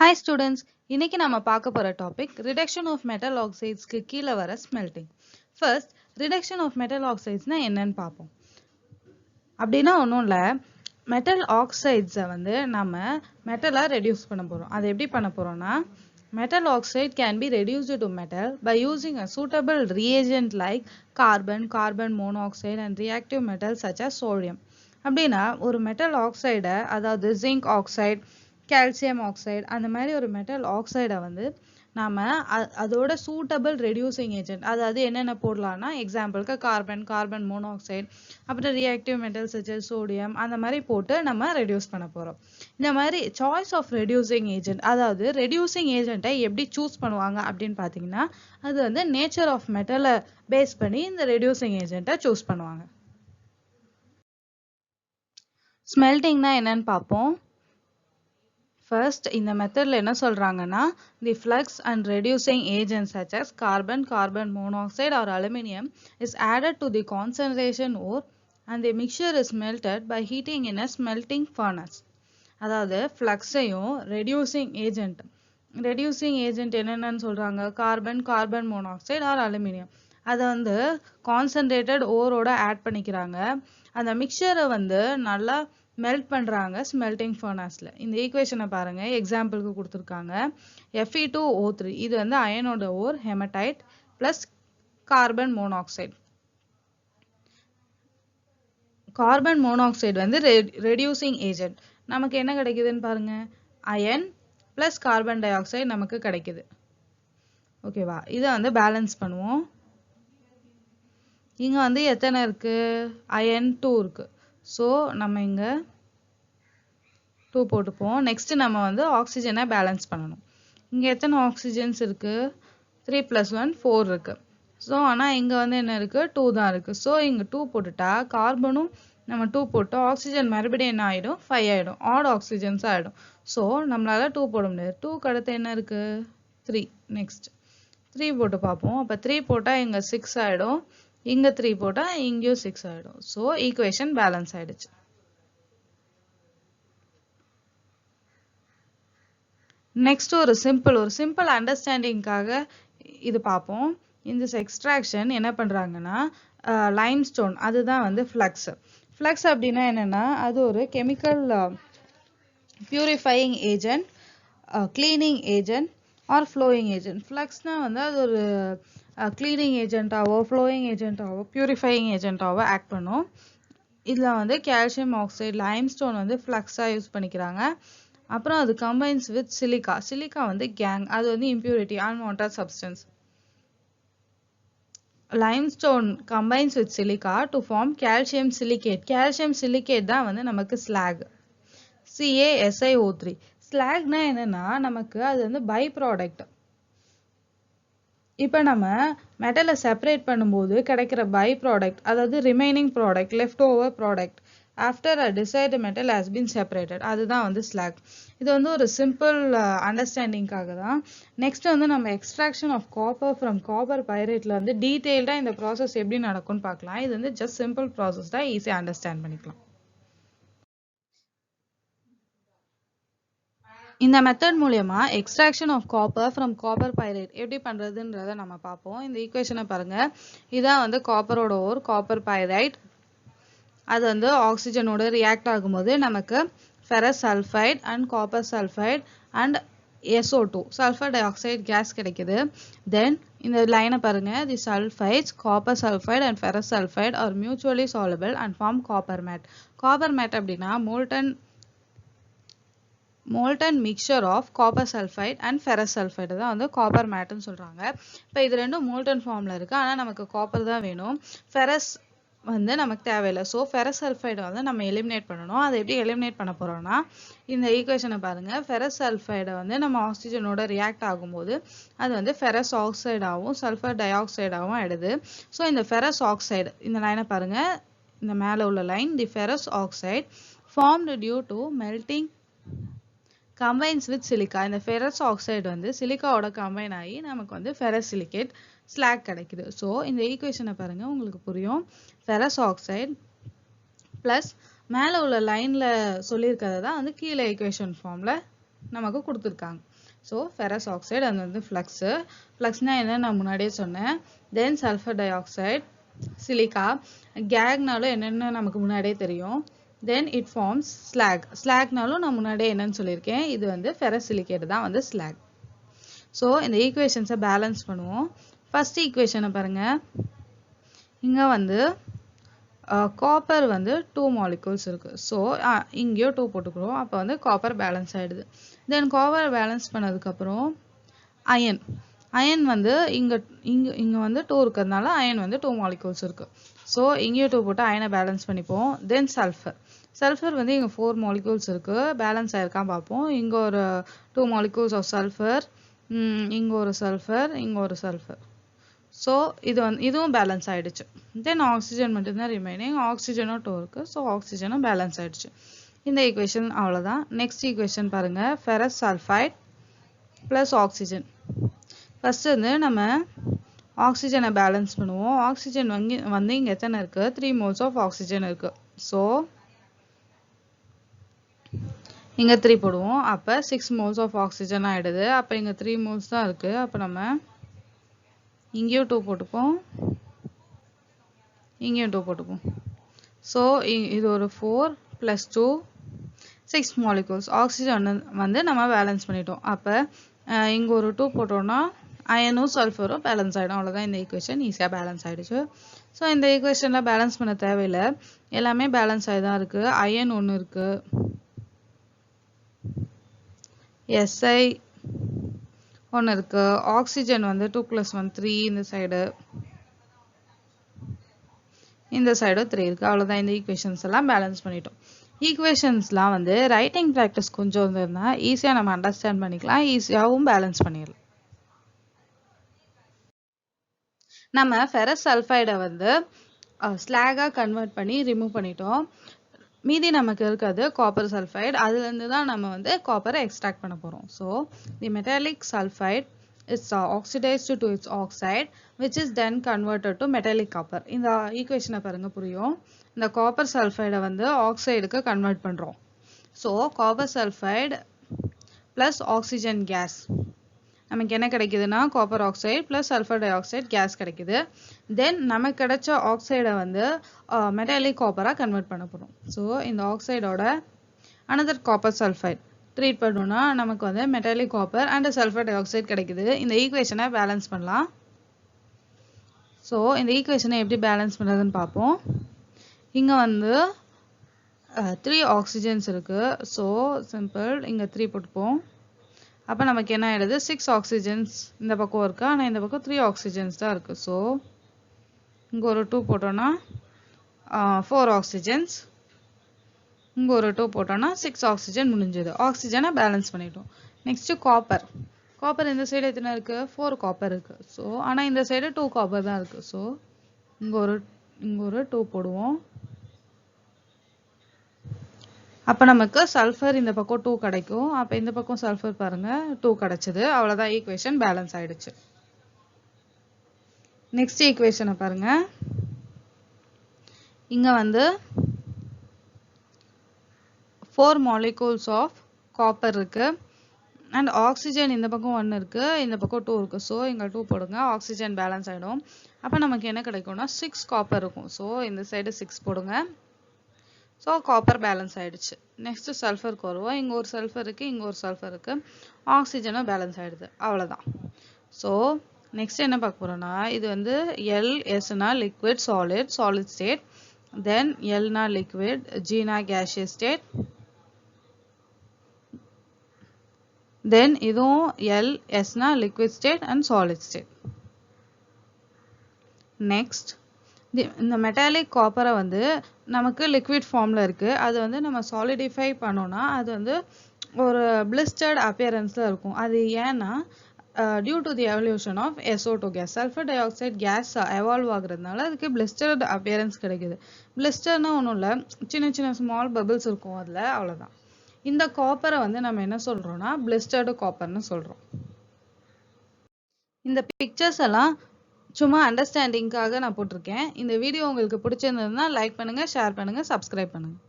Hi students, இன்னைக்கு நாம பார்க்க போற topic reduction of metal oxides க்கு கீழ வர smelting. First, reduction of metal oxides னா என்னன்னு பார்ப்போம். அப்படின்னா ஒண்ணும் இல்ல, metal oxides வந்து நம்ம metal-ஆ reduce பண்ண போறோம். அது எப்படி பண்ண போறோம்னா, metal oxide can be reduced to metal by using a suitable reagent like carbon, carbon monoxide and reactive metals such as sodium. அப்படின்னா ஒரு metal oxide, அதாவது zinc oxide, calcium oxide அந்த மாதிரி ஒரு metal oxide வந்து நாம அதோட suitable reducing agent, அதாவது என்னென்ன போடலாம்னா எக்ஸாம்பிளுக்கு கார்பன், கார்பன் மோனாக்சைடு, அப்புறம் reactive metals such as sodium அந்த மாதிரி போட்டு நம்ம reduce பண்ண போறோம். இந்த மாதிரி choice of reducing agent, அதாவது reducing agent எப்படி choose பண்ணுவாங்க அப்படின்னு பார்த்தீங்கன்னா, அது வந்து nature of metal பேஸ் பண்ணி இந்த reducing agent choose பண்ணுவாங்க. ஸ்மெல்டிங்னா என்னன்னு பார்ப்போம். First, இந்த மெத்தட்ல என்ன சொல்றாங்கன்னா, the flux and reducing agents such as carbon, carbon monoxide or aluminum is added to the concentration ore and the mixture is melted by heating in a smelting furnace. அதாவது ஃப்ளக்ஸையும் reducing agent என்னென்னு சொல்றாங்க, carbon, carbon monoxide or aluminium. அதை வந்து concentrated ஓரோட add பண்ணிக்கிறாங்க. அந்த மிக்சரை வந்து நல்லா melt பண்றாங்க ஸ்மெல்டிங் ஃபர்னாஸ்ல. இந்த ஈக்குவேஷனை பாருங்க, எக்ஸாம்பிளுக்கு கொடுத்துருக்காங்க. Fe2O3 இது வந்து அயனோட ore, haematite plus carbon monoxide. Carbon monoxide வந்து ரெடியூசிங் ஏஜென்ட். நமக்கு என்ன கிடைக்குதுன்னு பாருங்க, iron plus carbon dioxide நமக்கு கிடைக்குது. ஓகேவா, இதை வந்து பேலன்ஸ் பண்ணுவோம். இங்க வந்து எத்தனை இருக்கு, அயன் 2 இருக்கு. ஸோ நம்ம இங்க 2 போட்டுப்போம். நெக்ஸ்ட் நம்ம வந்து ஆக்சிஜனை பேலன்ஸ் பண்ணணும். இங்க எத்தனை ஆக்சிஜன்ஸ் இருக்கு, 3 + 1 4 இருக்கு. ஸோ ஆனால் இங்க வந்து என்ன இருக்கு, 2 தான் இருக்கு. ஸோ இங்க 2 போட்டுட்டா கார்பனும் நம்ம 2 போட்டோம், ஆக்சிஜன் மறுபடியும் என்ன ஆயிடும், 5 ஆயிடும், ஆட் ஆக்சிஜன்ஸ் ஆயிடும். ஸோ நம்மளால 2 போட முடியாது. 2க்கு அடுத்து என்ன இருக்கு, 3. நெக்ஸ்ட் 3 போட்டு பார்ப்போம். அப்போ 3 போட்டா இங்க 6 ஆயிடும், இங்க 3 போட்டா இங்கேயும் 6 ஆயிடும். ஸோ ஈக்குவேஷன் பேலன்ஸ் ஆயிடுச்சு. நெக்ஸ்ட் ஒரு சிம்பிள் அண்டர்ஸ்டாண்டிங்காக இது பார்ப்போம். இந்த எக்ஸ்ட்ராக்ஷன் என்ன பண்றாங்கன்னா, லைம்ஸ்டோன் அதுதான் வந்து ஃப்ளக்ஸ். ஃப்ளக்ஸ் அப்படின்னா என்னன்னா, அது ஒரு chemical purifying agent, cleaning agent or flowing agent. ஃப்ளக்ஸ்னா வந்து அது ஒரு கிளீனிங் ஏஜென்ட்டாவோ, ஃப்ளோயிங் ஏஜென்ட்டாவோ, பியூரிஃபையிங் ஏஜென்ட்டாவோ ஆக்ட் பண்ணும். இதில் வந்து கால்சியம் ஆக்சைடு, லைம்ஸ்டோன் வந்து ஃப்ளக்ஸாக யூஸ் பண்ணிக்கிறாங்க. அப்புறம் அது கம்பைன்ஸ் வித் சிலிக்கா. சிலிக்கா வந்து கேங், அது வந்து impurity, unwanted substance. limestone combines with silica to form calcium silicate. calcium silicate தான் வந்து நமக்கு slag, CaSiO3. slagனா என்னன்னா, நமக்கு அது வந்து பை ப்ராடக்ட். இப்போ நம்ம மெட்டலை செப்பரேட் பண்ணும்போது கிடைக்கிற பை ப்ராடக்ட், அதாவது remaining product, left over product after a desired metal has been separated, அதுதான் வந்து slag. இது வந்து ஒரு சிம்பிள் அண்டர்ஸ்டாண்டிங்காக தான். நெக்ஸ்ட் வந்து நம்ம extraction of copper from copper பைரேட்ல வந்து டீடைல்டா இந்த ப்ராசஸ் எப்படி நடக்கும்னு பார்க்கலாம். இது வந்து ஜஸ்ட் சிம்பிள் ப்ராசஸ் தான், ஈஸியா அண்டர்ஸ்டாண்ட் பண்ணிக்கலாம். இந்த மெத்தட் மூலமா extraction of copper from copper pyrite எப்படி பண்றதுன்றத நம்ம பார்ப்போம். இந்த ஈக்குவேஷனை பாருங்க, இதான் வந்து காப்பரோட ஓர், காப்பர் பைரைட். அது வந்து ஆக்சிஜனோட ரியாக்ட் ஆகும்போது நமக்கு ferrous sulphide and copper sulphide and SO2 sulphur dioxide gas கிடைக்குது. தென் இந்த லைனை பாருங்க, the sulphides, copper sulphide and ferrous sulphide are mutually soluble and form copper matte. Copper matte அப்படின்னா molten mixture of copper sulphide and ferrous sulphide தான் வந்து copper மேட்னு சொல்றாங்க. இப்போ இது ரெண்டும் மோல்டன் ஃபார்ம்ல இருக்கு, ஆனால் நமக்கு காப்பர் தான் வேணும், ஃபெரஸ் வந்து நமக்கு தேவையில்லை. ஸோ ஃபெரஸ் சல்ஃபைடை வந்து நம்ம எலிமினேட் பண்ணணும். அதை எப்படி எலிமினேட் பண்ண போறோம்னா, இந்த ஈக்குவேஷனை பாருங்க, ஃபெரஸ் சல்ஃபைடை வந்து நம்ம ஆக்சிஜனோட ரியாக்ட் ஆகும்போது அது வந்து ஃபெரஸ் ஆக்சைடாகவும் சல்ஃபர் டை ஆக்சைடாகவும் ஆயிடுது. ஸோ இந்த ஃபெரஸ் ஆக்சைடு, இந்த லைனை பாருங்க, இந்த மேலே உள்ள line, the ferrous oxide formed due to melting combines with silica. இந்த ஃபெரஸ் ஆக்சைடு வந்து சிலிக்காவோட கம்பைன் ஆகி நமக்கு வந்து ஃபெரஸ் சிலிகேட் ஸ்லாக் கிடைக்குது. ஸோ இந்த ஈக்குவேஷனை பாருங்க, உங்களுக்கு புரியும். ஃபெரஸ் ஆக்சைடு பிளஸ் மேலே உள்ள லைன்ல சொல்லியிருக்கிறது தான் வந்து கீழே ஈக்குவேஷன் ஃபார்ம்ல நமக்கு கொடுத்துருக்காங்க. ஸோ ஃபெரஸ் ஆக்சைடு அது வந்து ஃப்ளக்ஸ்னா என்ன நான் முன்னாடியே சொன்னேன். தென் சல்ஃபர் டை ஆக்சைடு, சிலிக்கா, கேக்னாலும் என்னென்னு நமக்கு முன்னாடியே தெரியும். தென் இட் ஃபார்ம்ஸ் ஸ்லாக்னாலும் நான் முன்னாடியே என்னன்னு சொல்லியிருக்கேன். இது வந்து ஃபெரஸ் சிலிகேட் தான் வந்து ஸ்லாக். ஸோ இந்த ஈக்குவேஷன்ஸை பேலன்ஸ் பண்ணுவோம். ஃபர்ஸ்ட் ஈக்குவேஷனை பாருங்க. இங்கே வந்து காப்பர் வந்து 2 மாலிகூல்ஸ் இருக்குது. ஸோ இங்கேயோ 2 போட்டுக்கிறோம். அப்போ வந்து காப்பர் பேலன்ஸ் ஆகிடுது. தென் காப்பர் பேலன்ஸ் பண்ணதுக்கப்புறம் அயன் வந்து இங்கே வந்து 2 இருக்கிறதுனால அயன் வந்து 2 மாலிகூல்ஸ் இருக்குது. ஸோ இங்கேயோ 2 போட்டு அயனை பேலன்ஸ் பண்ணிப்போம். தென் சல்ஃபர் வந்து இங்கே 4 மாலிகூல்ஸ் இருக்குது. பேலன்ஸ் ஆயிருக்கான் பார்ப்போம். இங்கே ஒரு 2 மாலிகூல்ஸ் ஆஃப் சல்ஃபர், இங்கே ஒரு சல்ஃபர். ஸோ இதுவும் பேலன்ஸ் ஆகிடுச்சு. தென் ஆக்சிஜன் மட்டும்தான் ரிமைனிங். ஆக்சிஜனும் 2 இருக்குது. ஸோ ஆக்சிஜனும் பேலன்ஸ் ஆகிடுச்சு. இந்த ஈக்குவேஷன் அவ்வளோதான். நெக்ஸ்ட் ஈக்குவேஷன் பாருங்கள். Ferrous sulphide plus oxygen. First வந்து நம்ம ஆக்சிஜனை பேலன்ஸ் பண்ணுவோம். ஆக்சிஜன் வந்து இங்கே எத்தனை இருக்குது? 3 மோல்ஸ் ஆஃப் ஆக்சிஜன் இருக்குது. ஸோ இங்கே 3 போடுவோம். அப்போ 6 மோல்ஸ் ஆஃப் ஆக்சிஜன் ஆகிடுது. அப்போ இங்கே 3 மோல்ஸ் தான் இருக்குது. அப்போ நம்ம இங்கேயும் 2 போட்டுப்போம், இங்கேயும் 2 போட்டுப்போம். ஸோ இது ஒரு 4 + 2 6 மாலிகூல்ஸ். ஆக்சிஜன் வந்து நம்ம பேலன்ஸ் பண்ணிட்டோம். அப்போ இங்கே ஒரு 2 போட்டோம்னா அயனும் சல்ஃபரும் பேலன்ஸ் ஆகிடும். அவ்வளோதான். இந்த ஈக்குவேஷன் ஈஸியாக பேலன்ஸ் ஆகிடுச்சு. ஸோ இந்த ஈக்குவேஷனில் பேலன்ஸ் பண்ண தேவையில்லை, எல்லாமே பேலன்ஸ் ஆகி தான் இருக்குது. அயன் 1 இருக்குது, SI 1 இருக்கு, ஆக்சிஜன் வந்து 2 + 1 3, இந்த சைடு 3 இருக்கு. அவ்வளோதான். இந்த ஈக்குவேஷன்ஸ் எல்லாம் பேலன்ஸ் பண்ணிட்டோம். ஈக்குவேஷன்ஸ்லாம் வந்து ரைட்டிங் ப்ராக்டிஸ் கொஞ்சம் இருந்ததுன்னா ஈஸியாக நம்ம அண்டர்ஸ்டாண்ட் பண்ணிக்கலாம், ஈஸியாகவும் பேலன்ஸ் பண்ணிடலாம். நம்ம ஃபெரஸ் சல்ஃபைடை வந்து ஸ்லாகாக கன்வெர்ட் பண்ணி ரிமூவ் பண்ணிட்டோம். மீதி நமக்கு இருக்கிறது காப்பர் சல்ஃபைடு. அதுலேருந்து தான் நம்ம வந்து காப்பரை எக்ஸ்ட்ராக்ட் பண்ண போகிறோம். So the metallic sulphide is oxidized to its oxide which is then converted to metallic copper. இந்த ஈக்குவேஷனை பாருங்க புரியும். இந்த காப்பர் சல்ஃபைடை வந்து ஆக்சைடுக்கு கன்வெர்ட் பண்ணுறோம். So copper sulphide plus oxygen gas நமக்கு என்ன கிடைக்குதுன்னா copper oxide plus sulphur dioxide gas கிடைக்குது. தென் நமக்கு கிடைச்ச ஆக்சைடை வந்து மெட்டாலிக் காப்பராக கன்வெர்ட் பண்ண போகிறோம். ஸோ இந்த ஆக்சைடோட அனதர் காப்பர் சல்ஃபைடு ட்ரீட் பண்ணோம்னா நமக்கு வந்து metallic copper and sulphur di oxide கிடைக்குது. இந்த ஈக்குவேஷனை பேலன்ஸ் பண்ணலாம். ஸோ இந்த ஈக்குவேஷனை எப்படி பேலன்ஸ் பண்ணுறதுன்னு பார்ப்போம். இங்கே வந்து 3 ஆக்சிஜன்ஸ் இருக்குது. ஸோ சிம்பிள், இங்கே 3 போட்டுப்போம். அப்போ நமக்கு என்ன ஆகிடுது? 6 ஆக்சிஜன்ஸ் இந்த பக்கம் இருக்குது, ஆனால் இந்த பக்கம் 3 ஆக்சிஜன்ஸ் தான் இருக்குது. ஸோ இங்கே ஒரு 2 போட்டோன்னா 4 ஆக்சிஜன்ஸ், இங்கே ஒரு 2 போட்டோன்னா 6 ஆக்சிஜன் முடிஞ்சது. ஆக்சிஜனை பேலன்ஸ் பண்ணிட்டோம். நெக்ஸ்ட்டு காப்பர் இந்த சைடு எத்தனை இருக்குது? 4 காப்பர் இருக்குது. ஸோ ஆனால் இந்த சைடு 2 காப்பர் தான் இருக்குது. ஸோ இங்கே ஒரு 2 போடுவோம். அப்போ நமக்கு சல்ஃபர் இந்த பக்கம் 2 கிடைக்கும். அப்போ இந்த பக்கம் சல்ஃபர் பாருங்கள் 2 கிடைச்சது. அவ்வளோதான், ஈக்குவேஷன் பேலன்ஸ் ஆகிடுச்சு. நெக்ஸ்ட் ஈக்குவேஷனை பாருங்கள். இங்கே வந்து 4 மாலிகூல்ஸ் ஆஃப் காப்பர் இருக்குது அண்ட் ஆக்சிஜன் இந்த பக்கம் 1 இருக்குது, இந்த பக்கம் 2 இருக்குது. ஸோ இங்கே 2 போடுங்க, ஆக்சிஜன் பேலன்ஸ் ஆகிடும். அப்போ நமக்கு என்ன கிடைக்கும்னா 6 காப்பர் இருக்கும். ஸோ இந்த சைடு 6 போடுங்க. ஸோ காப்பர் பேலன்ஸ் ஆகிடுச்சு. நெக்ஸ்ட்டு சல்ஃபருக்கு வருவோம். இங்கே ஒரு சல்ஃபர் இருக்குது, இங்கே ஒரு சல்ஃபர் இருக்குது, ஆக்சிஜனும் பேலன்ஸ் ஆகிடுது. அவ்வளோதான். ஸோ நெக்ஸ்ட் என்ன பார்க்க போகிறோன்னா, இது வந்து LSனா லிக்விட் சாலிட் ஸ்டேட், தென் Lனா லிக்விட், Gனா கேஷியஸ் ஸ்டேட், தென் இதுவும் LSனா liquid state and solid state. Next இந்த மெட்டாலிக் காப்பரை வந்து நமக்கு லிக்விட் ஃபார்மில் இருக்குது. அது வந்து நம்ம சாலிடிஃபை பண்ணோன்னா அது வந்து ஒரு பிளிஸ்டர்ட் அப்பியரன்ஸில் இருக்கும். அது ஏன்னா due to the evolution of SO2 gas, sulphur dioxide gas evolve ஆகுறதுனால அதுக்கு பிளிஸ்டர்ட் அப்பியரன்ஸ் கிடைக்குது. பிளிஸ்டர்னா ஒன்றும் இல்லை, சின்ன சின்ன ஸ்மால் பபிள்ஸ் இருக்கும் அதில், அவ்வளோதான். இந்த காப்பரை வந்து நம்ம என்ன சொல்கிறோன்னா பிளிஸ்டர்டு காப்பர்னு சொல்கிறோம். இந்த பிக்சர்ஸ் எல்லாம் சும்மா அண்டர்ஸ்டாண்டிங்காக நான் போட்டிருக்கேன். இந்த வீடியோ உங்களுக்கு பிடிச்சிருந்ததுன்னா லைக் பண்ணுங்கள், ஷேர் பண்ணுங்கள், சப்ஸ்கிரைப் பண்ணுங்கள்.